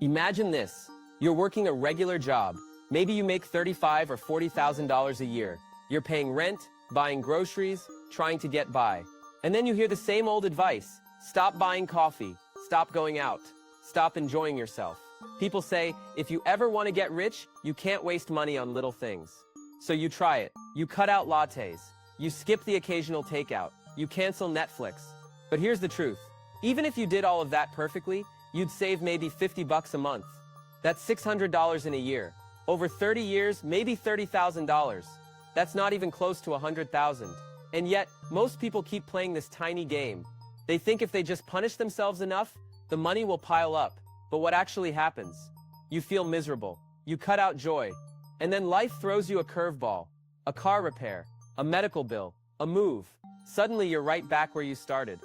Imagine this. You're working a regular job. Maybe you make $35,000 or $40,000 a year. You're paying rent, buying groceries, trying to get by. And then you hear the same old advice. Stop buying coffee. Stop going out. Stop enjoying yourself. People say, if you ever want to get rich, you can't waste money on little things. So you try it. You cut out lattes. You skip the occasional takeout. You cancel Netflix. But here's the truth. Even if you did all of that perfectly, you'd save maybe $50 a month. That's $600 in a year. Over 30 years, maybe $30,000. That's not even close to $100,000. And yet, most people keep playing this tiny game. They think if they just punish themselves enough, the money will pile up. But what actually happens? You feel miserable. You cut out joy. And then life throws you a curveball. A car repair. A medical bill. A move. Suddenly you're right back where you started.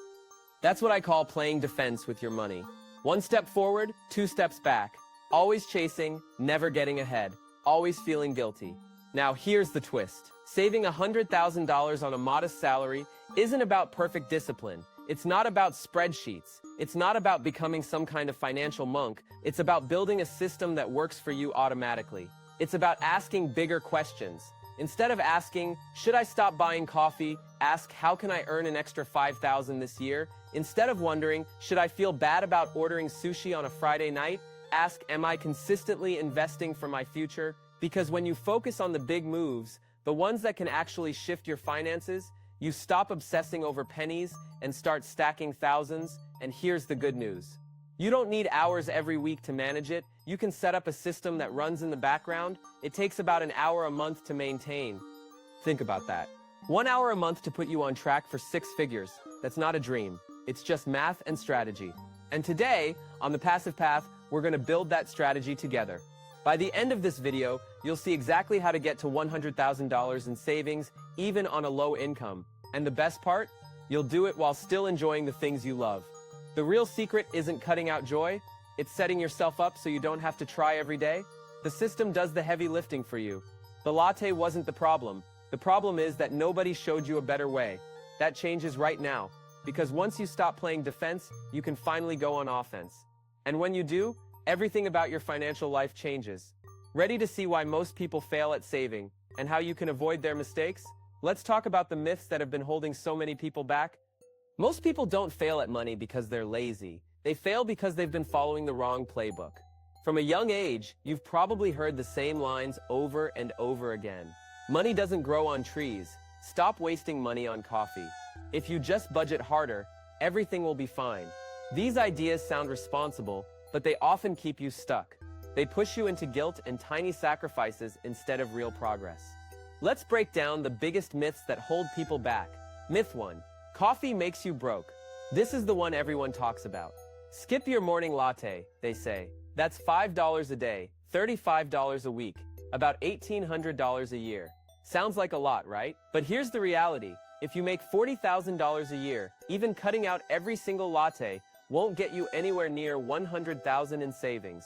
That's what I call playing defense with your money. One step forward, two steps back. Always chasing, never getting ahead. Always feeling guilty. Now here's the twist. Saving $100,000 on a modest salary isn't about perfect discipline. It's not about spreadsheets. It's not about becoming some kind of financial monk. It's about building a system that works for you automatically. It's about asking bigger questions. Instead of asking, should I stop buying coffee? Ask, how can I earn an extra $5,000 this year? Instead of wondering, should I feel bad about ordering sushi on a Friday night? Ask, am I consistently investing for my future? Because when you focus on the big moves, the ones that can actually shift your finances, you stop obsessing over pennies and start stacking thousands. And here's the good news. You don't need hours every week to manage it. You can set up a system that runs in the background. It takes about an hour a month to maintain. Think about that. 1 hour a month to put you on track for 6 figures. That's not a dream. It's just math and strategy. And today, on The Passive Path, we're going to build that strategy together. By the end of this video, you'll see exactly how to get to $100,000 in savings, even on a low income. And the best part? You'll do it while still enjoying the things you love. The real secret isn't cutting out joy. It's setting yourself up so you don't have to try every day. The system does the heavy lifting for you. The latte wasn't the problem. The problem is that nobody showed you a better way. That changes right now. Because once you stop playing defense, you can finally go on offense. And when you do, everything about your financial life changes. Ready to see why most people fail at saving and how you can avoid their mistakes? Let's talk about the myths that have been holding so many people back. Most people don't fail at money because they're lazy. They fail because they've been following the wrong playbook. From a young age, you've probably heard the same lines over and over again. Money doesn't grow on trees. Stop wasting money on coffee. If you just budget harder, everything will be fine. These ideas sound responsible, but they often keep you stuck. They push you into guilt and tiny sacrifices instead of real progress. Let's break down the biggest myths that hold people back. Myth 1. Coffee makes you broke. This is the one everyone talks about. Skip your morning latte, they say. That's $5 a day, $35 a week, about $1,800 a year. Sounds like a lot, right? But here's the reality. If you make $40,000 a year, even cutting out every single latte won't get you anywhere near $100,000 in savings.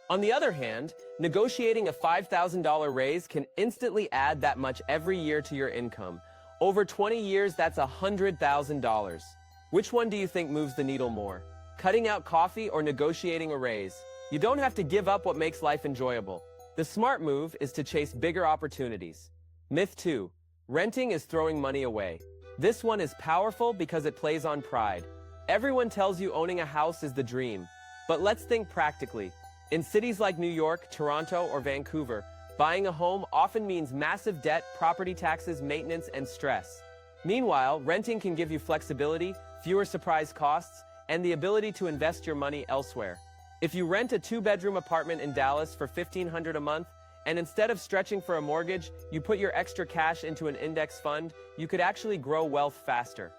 On the other hand, negotiating a $5,000 raise can instantly add that much every year to your income. Over 20 years, that's $100,000. Which one do you think moves the needle more? Cutting out coffee or negotiating a raise? You don't have to give up what makes life enjoyable. The smart move is to chase bigger opportunities. Myth 2. Renting is throwing money away. This one is powerful because it plays on pride. Everyone tells you owning a house is the dream. But let's think practically. In cities like New York, Toronto, or Vancouver, buying a home often means massive debt, property taxes, maintenance, and stress. Meanwhile, renting can give you flexibility, fewer surprise costs, and the ability to invest your money elsewhere. If you rent a 2-bedroom apartment in Dallas for $1,500 a month, and instead of stretching for a mortgage, you put your extra cash into an index fund, you could actually grow wealth faster.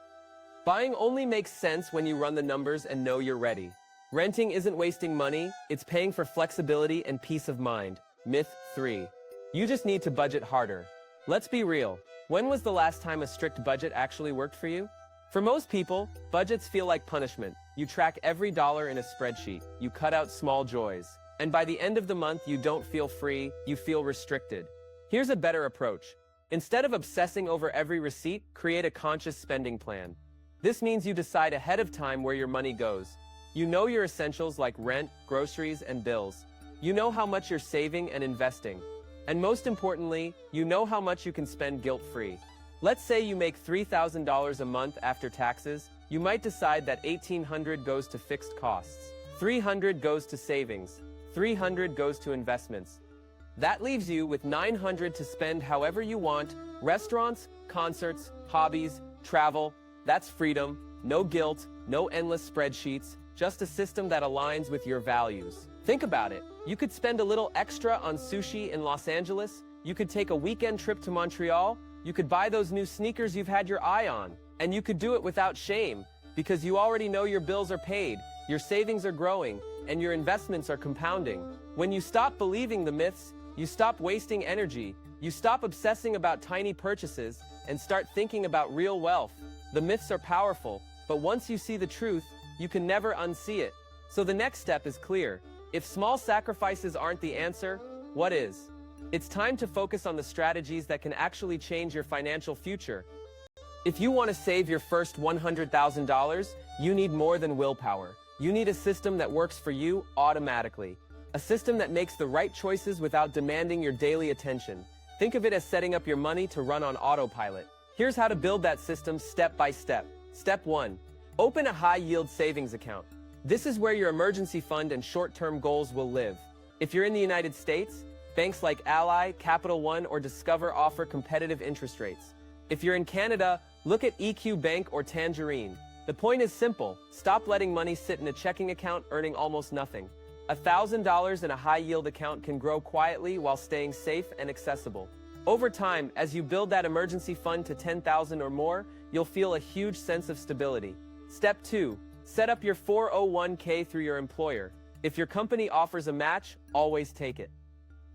Buying only makes sense when you run the numbers and know you're ready. Renting isn't wasting money, it's paying for flexibility and peace of mind. Myth 3. You just need to budget harder. Let's be real. When was the last time a strict budget actually worked for you? For most people, budgets feel like punishment. You track every dollar in a spreadsheet. You cut out small joys. And by the end of the month, you don't feel free, you feel restricted. Here's a better approach. Instead of obsessing over every receipt, create a conscious spending plan. This means you decide ahead of time where your money goes. You know your essentials like rent, groceries, and bills. You know how much you're saving and investing. And most importantly, you know how much you can spend guilt-free. Let's say you make $3,000 a month after taxes. You might decide that $1,800 goes to fixed costs, $300 goes to savings, $300 goes to investments. That leaves you with $900 to spend however you want: restaurants, concerts, hobbies, travel. That's freedom, no guilt, no endless spreadsheets, just a system that aligns with your values. Think about it. You could spend a little extra on sushi in Los Angeles. You could take a weekend trip to Montreal. You could buy those new sneakers you've had your eye on. And you could do it without shame, because you already know your bills are paid, your savings are growing, and your investments are compounding. When you stop believing the myths, you stop wasting energy, you stop obsessing about tiny purchases, and start thinking about real wealth. The myths are powerful, but once you see the truth, you can never unsee it. So the next step is clear. If small sacrifices aren't the answer, what is? It's time to focus on the strategies that can actually change your financial future. If you want to save your first $100,000, you need more than willpower. You need a system that works for you automatically. A system that makes the right choices without demanding your daily attention. Think of it as setting up your money to run on autopilot. Here's how to build that system step by step. Step 1. Open a high-yield savings account. This is where your emergency fund and short-term goals will live. If you're in the United States, banks like Ally, Capital One, or Discover offer competitive interest rates. If you're in Canada, look at EQ Bank or Tangerine. The point is simple: stop letting money sit in a checking account earning almost nothing. $1,000 in a high-yield account can grow quietly while staying safe and accessible. Over time, as you build that emergency fund to $10,000 or more, you'll feel a huge sense of stability. Step 2. Set up your 401k through your employer. If your company offers a match, always take it.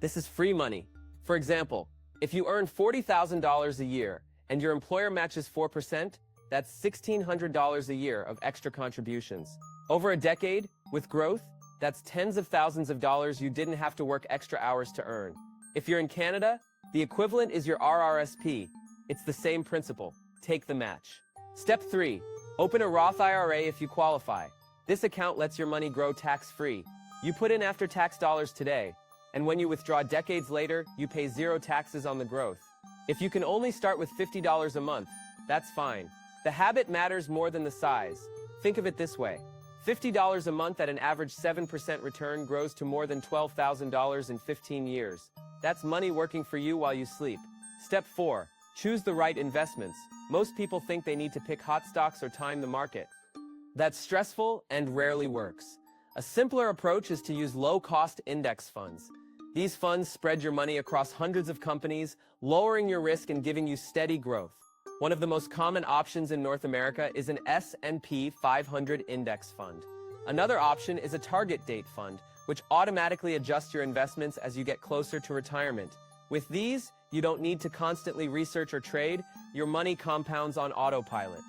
This is free money. For example, if you earn $40,000 a year and your employer matches 4%, that's $1,600 a year of extra contributions. Over a decade, with growth, that's tens of thousands of dollars you didn't have to work extra hours to earn. If you're in Canada, the equivalent is your RRSP. It's the same principle. Take the match. Step 3. Open a Roth IRA if you qualify. This account lets your money grow tax-free. You put in after-tax dollars today, and when you withdraw decades later, you pay zero taxes on the growth. If you can only start with $50 a month, that's fine. The habit matters more than the size. Think of it this way. $50 a month at an average 7% return grows to more than $12,000 in 15 years. That's money working for you while you sleep. Step 4. Choose the right investments. Most people think they need to pick hot stocks or time the market. That's stressful and rarely works. A simpler approach is to use low-cost index funds. These funds spread your money across hundreds of companies, lowering your risk and giving you steady growth. One of the most common options in North America is an S&P 500 index fund. Another option is a target date fund, which automatically adjusts your investments as you get closer to retirement. With these, you don't need to constantly research or trade. Your money compounds on autopilot.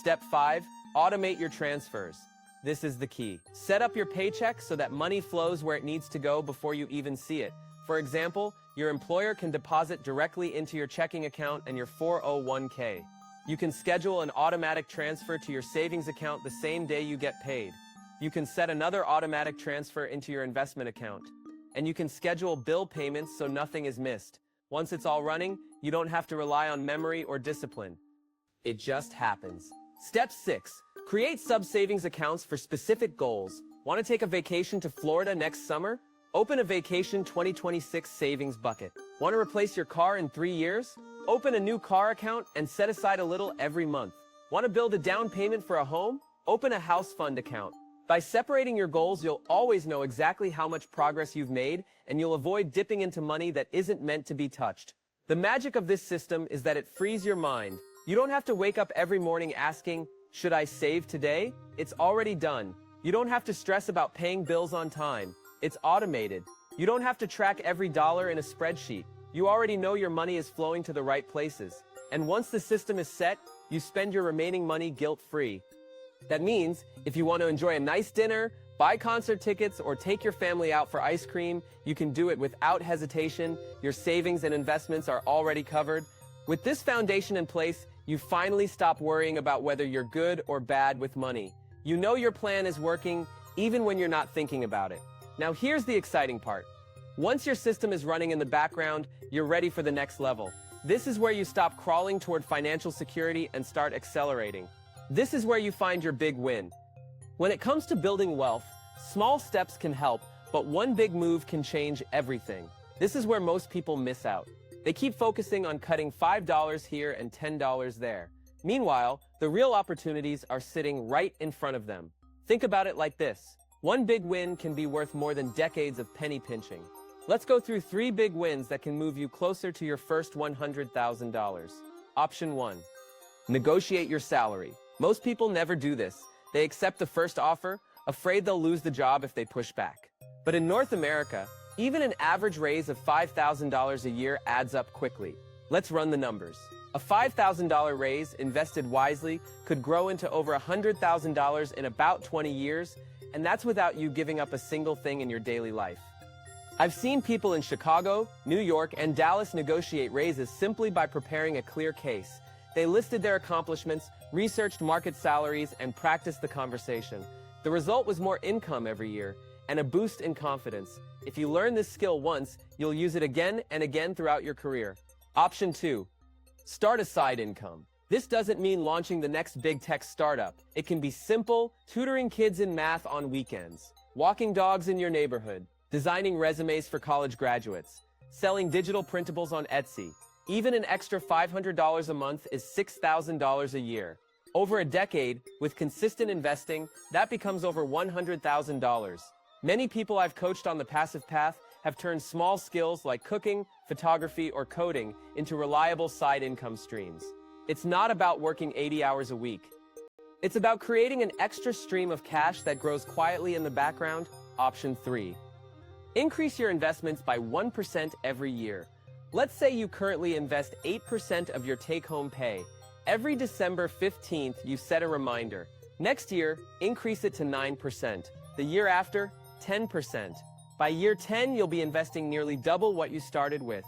Step 5. Automate your transfers. This is the key. Set up your paycheck so that money flows where it needs to go before you even see it. For example, your employer can deposit directly into your checking account and your 401k. You can schedule an automatic transfer to your savings account the same day you get paid. You can set another automatic transfer into your investment account. And you can schedule bill payments so nothing is missed. Once it's all running, you don't have to rely on memory or discipline. It just happens. Step 6. Create sub-savings accounts for specific goals. Want to take a vacation to Florida next summer? Open a Vacation 2026 savings bucket. Want to replace your car in 3 years? Open a new car account and set aside a little every month. Want to build a down payment for a home? Open a house fund account. By separating your goals, you'll always know exactly how much progress you've made, and you'll avoid dipping into money that isn't meant to be touched. The magic of this system is that it frees your mind. You don't have to wake up every morning asking, "Should I save today?" It's already done. You don't have to stress about paying bills on time. It's automated. You don't have to track every dollar in a spreadsheet. You already know your money is flowing to the right places. And once the system is set, you spend your remaining money guilt-free. That means, if you want to enjoy a nice dinner, buy concert tickets, or take your family out for ice cream, you can do it without hesitation. Your savings and investments are already covered. With this foundation in place, you finally stop worrying about whether you're good or bad with money. You know your plan is working even when you're not thinking about it. Now here's the exciting part. Once your system is running in the background, you're ready for the next level. This is where you stop crawling toward financial security and start accelerating. This is where you find your big win. When it comes to building wealth, small steps can help, but one big move can change everything. This is where most people miss out. They keep focusing on cutting $5 here and $10 there. Meanwhile, the real opportunities are sitting right in front of them. Think about it like this. One big win can be worth more than decades of penny pinching. Let's go through 3 big wins that can move you closer to your first $100,000. Option 1. Negotiate your salary. Most people never do this. They accept the first offer, afraid they'll lose the job if they push back. But in North America, even an average raise of $5,000 a year adds up quickly. Let's run the numbers. A $5,000 raise invested wisely could grow into over $100,000 in about 20 years, and that's without you giving up a single thing in your daily life. I've seen people in Chicago, New York, and Dallas negotiate raises simply by preparing a clear case. They listed their accomplishments, researched market salaries, and practiced the conversation. The result was more income every year and a boost in confidence. If you learn this skill once, you'll use it again and again throughout your career. Option 2. Start a side income. This doesn't mean launching the next big tech startup. It can be simple, tutoring kids in math on weekends, walking dogs in your neighborhood, designing resumes for college graduates, selling digital printables on Etsy. Even an extra $500 a month is $6,000 a year. Over a decade, with consistent investing, that becomes over $100,000. Many people I've coached on the passive path have turned small skills like cooking, photography, or coding into reliable side income streams. It's not about working 80 hours a week. It's about creating an extra stream of cash that grows quietly in the background. Option 3. Increase your investments by 1% every year. Let's say you currently invest 8% of your take-home pay. Every December 15th, you set a reminder. Next year, increase it to 9%. The year after, 10%. By year 10, you'll be investing nearly double what you started with.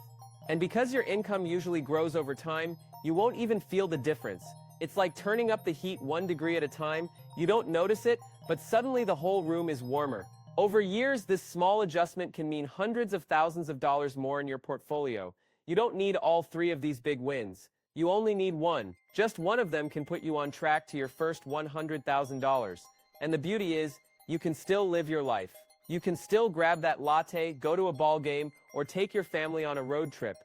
And because your income usually grows over time, you won't even feel the difference. It's like turning up the heat 1 degree at a time. You don't notice it, but suddenly the whole room is warmer. Over years, this small adjustment can mean hundreds of thousands of dollars more in your portfolio. You don't need all 3 of these big wins. You only need one. Just one of them can put you on track to your first $100,000. And the beauty is, you can still live your life. You can still grab that latte, go to a ball game, or take your family on a road trip.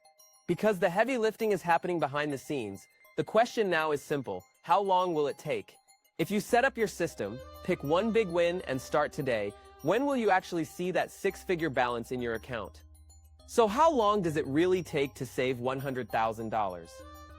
Because the heavy lifting is happening behind the scenes, the question now is simple. How long will it take? If you set up your system, pick one big win and start today, when will you actually see that 6-figure balance in your account? So how long does it really take to save $100,000?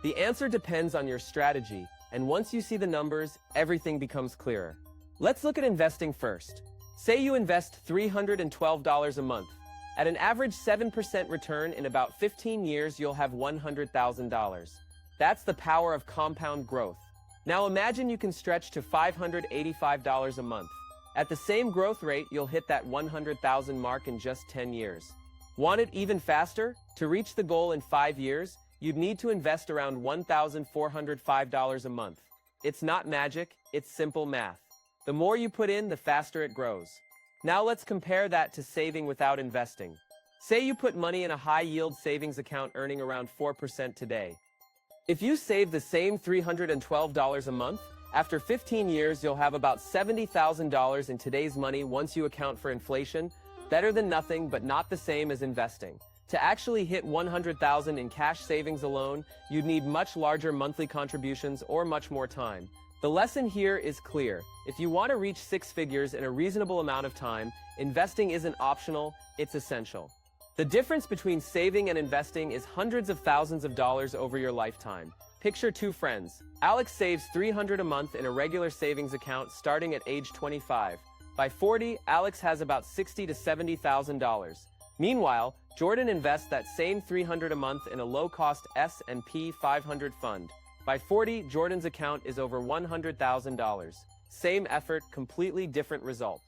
The answer depends on your strategy, and once you see the numbers, everything becomes clearer. Let's look at investing first. Say you invest $312 a month. At an average 7% return in about 15 years, you'll have $100,000. That's the power of compound growth. Now imagine you can stretch to $585 a month. At the same growth rate, you'll hit that 100,000 mark in just 10 years. Want it even faster? To reach the goal in 5 years, you'd need to invest around $1,405 a month. It's not magic, it's simple math. The more you put in, the faster it grows. Now let's compare that to saving without investing. Say you put money in a high-yield savings account earning around 4% today. If you save the same $312 a month, after 15 years you'll have about $70,000 in today's money once you account for inflation. Better than nothing, but not the same as investing. To actually hit $100,000 in cash savings alone, you'd need much larger monthly contributions or much more time. The lesson here is clear. If you want to reach 6 figures in a reasonable amount of time, investing isn't optional, it's essential. The difference between saving and investing is hundreds of thousands of dollars over your lifetime. Picture 2 friends. Alex saves $300 a month in a regular savings account starting at age 25. By 40, Alex has about $60,000 to $70,000. Meanwhile, Jordan invests that same $300 a month in a low-cost S&P 500 fund. By 40, Jordan's account is over $100,000. Same effort, completely different result.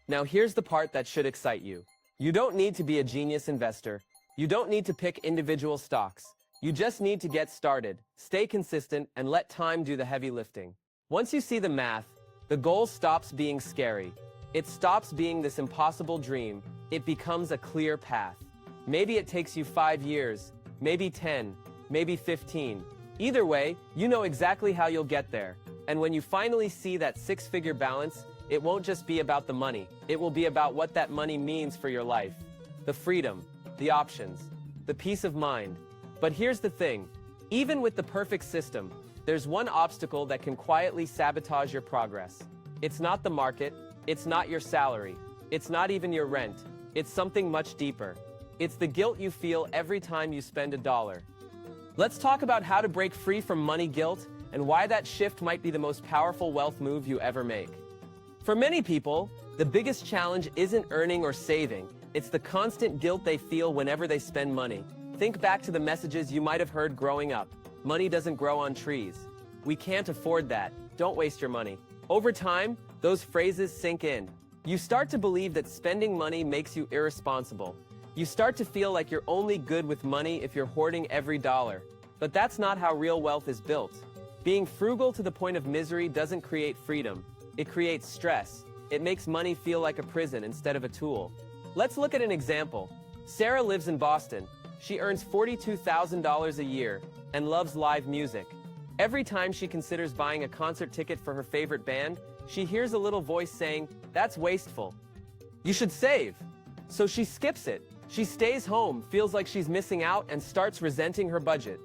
Now here's the part that should excite you. You don't need to be a genius investor. You don't need to pick individual stocks. You just need to get started, stay consistent, and let time do the heavy lifting. Once you see the math, The goal stops being scary. It stops being this impossible dream. It becomes a clear path. Maybe it takes you 5 years, maybe 10, maybe 15. Either way, you know exactly how you'll get there. And when you finally see that 6-figure balance, it won't just be about the money. It will be about what that money means for your life. The freedom, the options, the peace of mind. But here's the thing. Even with the perfect system, there's one obstacle that can quietly sabotage your progress. It's not the market. It's not your salary. It's not even your rent. It's something much deeper. It's the guilt you feel every time you spend $1. Let's talk about how to break free from money guilt and why that shift might be the most powerful wealth move you ever make. For many people, the biggest challenge isn't earning or saving. It's the constant guilt they feel whenever they spend money. Think back to the messages you might have heard growing up. Money doesn't grow on trees. We can't afford that. Don't waste your money. Over time, those phrases sink in. You start to believe that spending money makes you irresponsible. You start to feel like you're only good with money if you're hoarding every dollar. But that's not how real wealth is built. Being frugal to the point of misery doesn't create freedom. It creates stress. It makes money feel like a prison instead of a tool. Let's look at an example. Sarah lives in Boston. She earns $42,000 a year and loves live music. Every time she considers buying a concert ticket for her favorite band, she hears a little voice saying, "That's wasteful. You should save." So she skips it. She stays home, feels like she's missing out, and starts resenting her budget.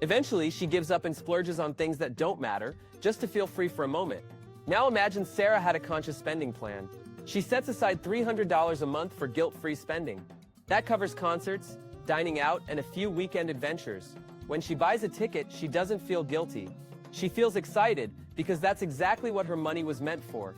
Eventually, she gives up and splurges on things that don't matter, just to feel free for a moment. Now imagine Sarah had a conscious spending plan. She sets aside $300 a month for guilt-free spending. That covers concerts, dining out, and a few weekend adventures. When she buys a ticket, she doesn't feel guilty. She feels excited because that's exactly what her money was meant for.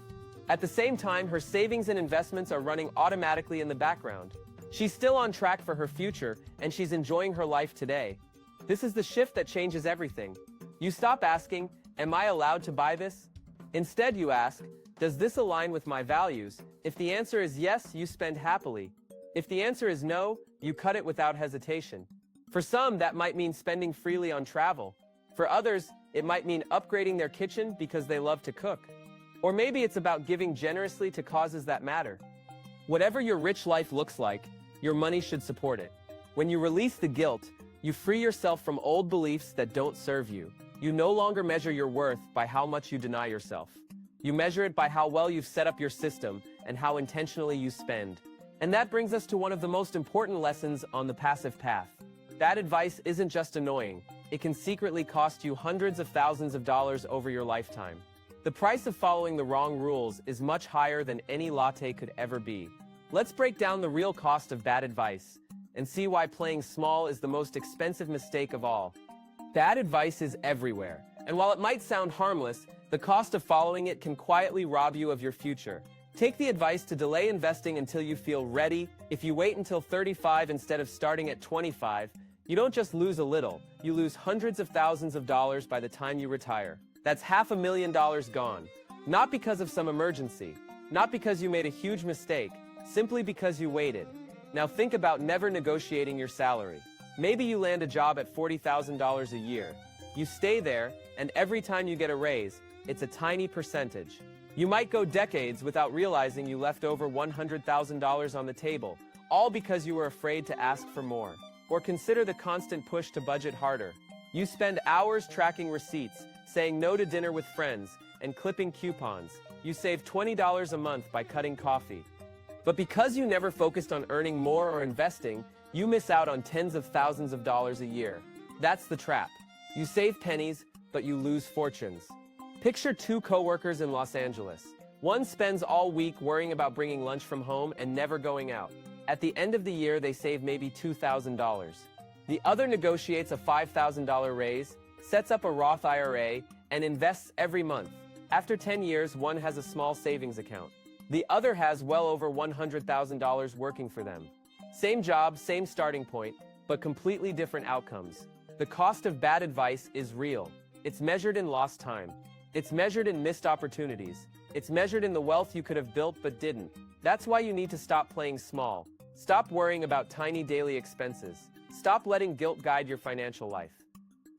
At the same time, her savings and investments are running automatically in the background. She's still on track for her future, and she's enjoying her life today. This is the shift that changes everything. You stop asking, "Am I allowed to buy this?" Instead, you ask, "Does this align with my values?" If the answer is yes, you spend happily. If the answer is no, you cut it without hesitation. For some, that might mean spending freely on travel. For others, it might mean upgrading their kitchen because they love to cook. Or maybe it's about giving generously to causes that matter. Whatever your rich life looks like, your money should support it. When you release the guilt, you free yourself from old beliefs that don't serve you. You no longer measure your worth by how much you deny yourself. You measure it by how well you've set up your system and how intentionally you spend. And that brings us to one of the most important lessons on the passive path. Bad advice isn't just annoying. It can secretly cost you hundreds of thousands of dollars over your lifetime. The price of following the wrong rules is much higher than any latte could ever be. Let's break down the real cost of bad advice and see why playing small is the most expensive mistake of all. Bad advice is everywhere, and while it might sound harmless, the cost of following it can quietly rob you of your future. Take the advice to delay investing until you feel ready. If you wait until 35 instead of starting at 25, you don't just lose a little, you lose hundreds of thousands of dollars by the time you retire. That's $500,000 gone. Not because of some emergency, not because you made a huge mistake, simply because you waited. Now think about never negotiating your salary. Maybe you land a job at $40,000 a year. You stay there, and every time you get a raise, it's a tiny percentage. You might go decades without realizing you left over $100,000 on the table, all because you were afraid to ask for more. Or consider the constant push to budget harder. You spend hours tracking receipts, saying no to dinner with friends, and clipping coupons. You save $20 a month by cutting coffee. But because you never focused on earning more or investing, you miss out on tens of thousands of dollars a year. That's the trap. You save pennies, but you lose fortunes. Picture two coworkers in Los Angeles. One spends all week worrying about bringing lunch from home and never going out. At the end of the year, they save maybe $2,000. The other negotiates a $5,000 raise, sets up a Roth IRA, and invests every month. After 10 years, one has a small savings account. The other has well over $100,000 working for them. Same job, same starting point, but completely different outcomes. The cost of bad advice is real. It's measured in lost time. It's measured in missed opportunities. It's measured in the wealth you could have built but didn't. That's why you need to stop playing small. Stop worrying about tiny daily expenses. Stop letting guilt guide your financial life.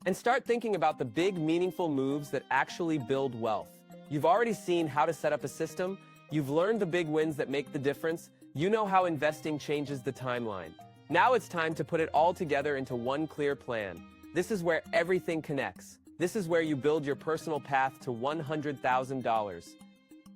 And start thinking about the big, meaningful moves that actually build wealth. You've already seen how to set up a system, you've learned the big wins that make the difference, you know how investing changes the timeline. Now it's time to put it all together into one clear plan. This is where everything connects. This is where you build your personal path to $100,000.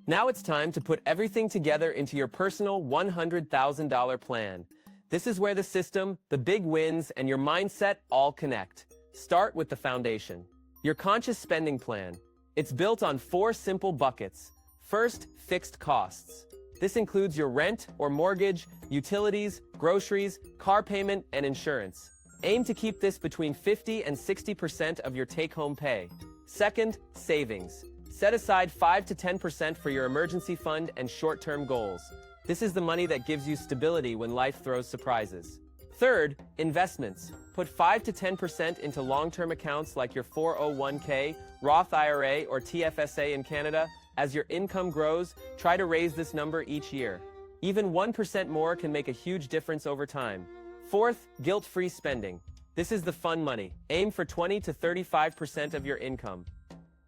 Now it's time to put everything together into your personal $100,000 plan. This is where the system, the big wins, and your mindset all connect. Start with the foundation. Your conscious spending plan. It's built on 4 simple buckets. First, fixed costs. This includes your rent or mortgage, utilities, groceries, car payment, and insurance. Aim to keep this between 50 and 60% of your take-home pay. Second, savings. Set aside 5 to 10% for your emergency fund and short-term goals. This is the money that gives you stability when life throws surprises. Third, investments. Put 5 to 10% into long-term accounts like your 401k, Roth IRA, or TFSA in Canada. As your income grows, try to raise this number each year. Even 1% more can make a huge difference over time. Fourth, guilt-free spending. This is the fun money. Aim for 20 to 35% of your income.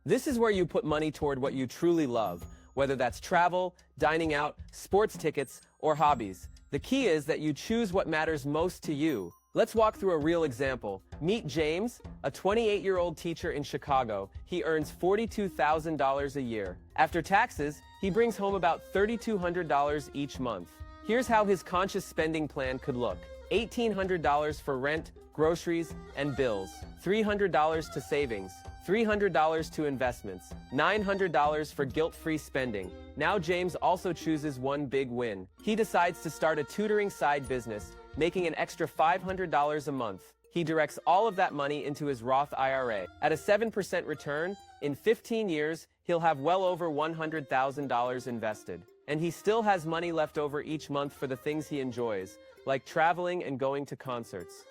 This is where you put money toward what you truly love, whether that's travel, dining out, sports tickets, or hobbies. The key is that you choose what matters most to you. Let's walk through a real example. Meet James, a 28-year-old teacher in Chicago. He earns $42,000 a year. After taxes, he brings home about $3,200 each month. Here's how his conscious spending plan could look. $1,800 for rent, groceries, and bills. $300 to savings. $300 to investments. $900 for guilt-free spending. Now James also chooses one big win. He decides to start a tutoring side business, making an extra $500 a month. He directs all of that money into his Roth IRA. At a 7% return, in 15 years, he'll have well over $100,000 invested. And he still has money left over each month for the things he enjoys, like traveling and going to concerts.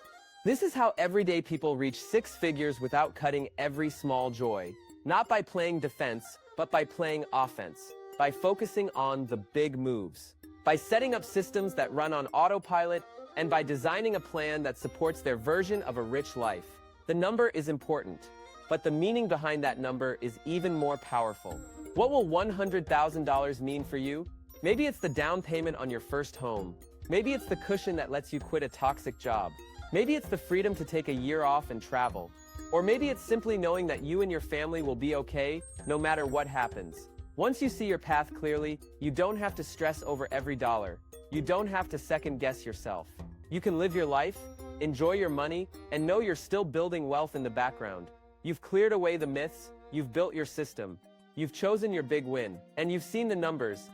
This is how everyday people reach 6 figures without cutting every small joy. Not by playing defense, but by playing offense. By focusing on the big moves. By setting up systems that run on autopilot, and by designing a plan that supports their version of a rich life. The number is important, but the meaning behind that number is even more powerful. What will $100,000 mean for you? Maybe it's the down payment on your first home. Maybe it's the cushion that lets you quit a toxic job. Maybe it's the freedom to take a year off and travel. Or maybe it's simply knowing that you and your family will be okay, no matter what happens. Once you see your path clearly, you don't have to stress over every dollar. You don't have to second-guess yourself. You can live your life, enjoy your money, and know you're still building wealth in the background. You've cleared away the myths, you've built your system, you've chosen your big win, and you've seen the numbers.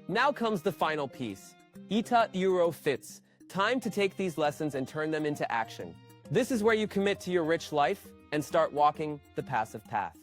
Now comes the final piece. Ita Euro Fits. Time to take these lessons and turn them into action. This is where you commit to your rich life and start walking the passive path.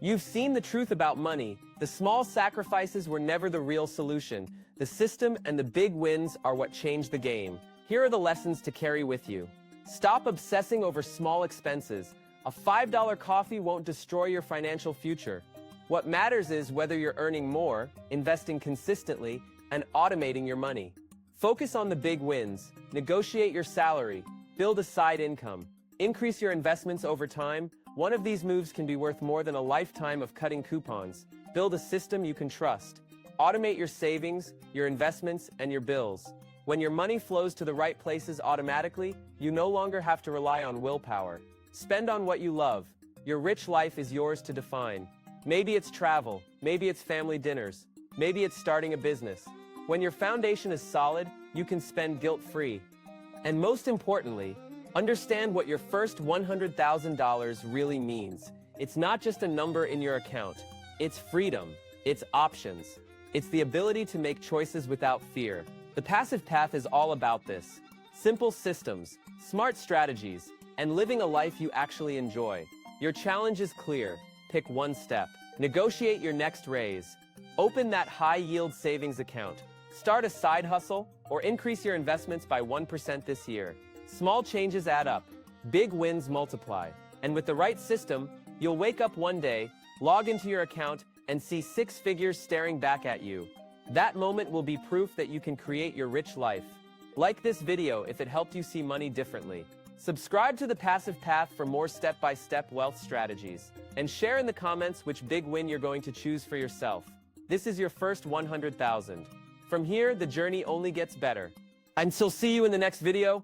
You've seen the truth about money. The small sacrifices were never the real solution. The system and the big wins are what change the game. Here are the lessons to carry with you. Stop obsessing over small expenses. A $5 coffee won't destroy your financial future. What matters is whether you're earning more, investing consistently, and automating your money. Focus on the big wins. Negotiate your salary. Build a side income. Increase your investments over time. One of these moves can be worth more than a lifetime of cutting coupons. Build a system you can trust. Automate your savings, your investments, and your bills. When your money flows to the right places automatically, you no longer have to rely on willpower. Spend on what you love. Your rich life is yours to define. Maybe it's travel, maybe it's family dinners, maybe it's starting a business. When your foundation is solid, you can spend guilt-free. And most importantly, understand what your first $100,000 really means. It's not just a number in your account. It's freedom. It's options. It's the ability to make choices without fear. The passive path is all about this. Simple systems, smart strategies, and living a life you actually enjoy. Your challenge is clear. Pick one step. Negotiate your next raise. Open that high-yield savings account. Start a side hustle, or increase your investments by 1% this year. Small changes add up. Big wins multiply. And with the right system, you'll wake up one day, log into your account, and see 6 figures staring back at you. That moment will be proof that you can create your rich life. Like this video if it helped you see money differently. Subscribe to The Passive Path for more step-by-step wealth strategies, and share in the comments which big win you're going to choose for yourself. This is your first 100,000. From here, the journey only gets better. Until see you in the next video.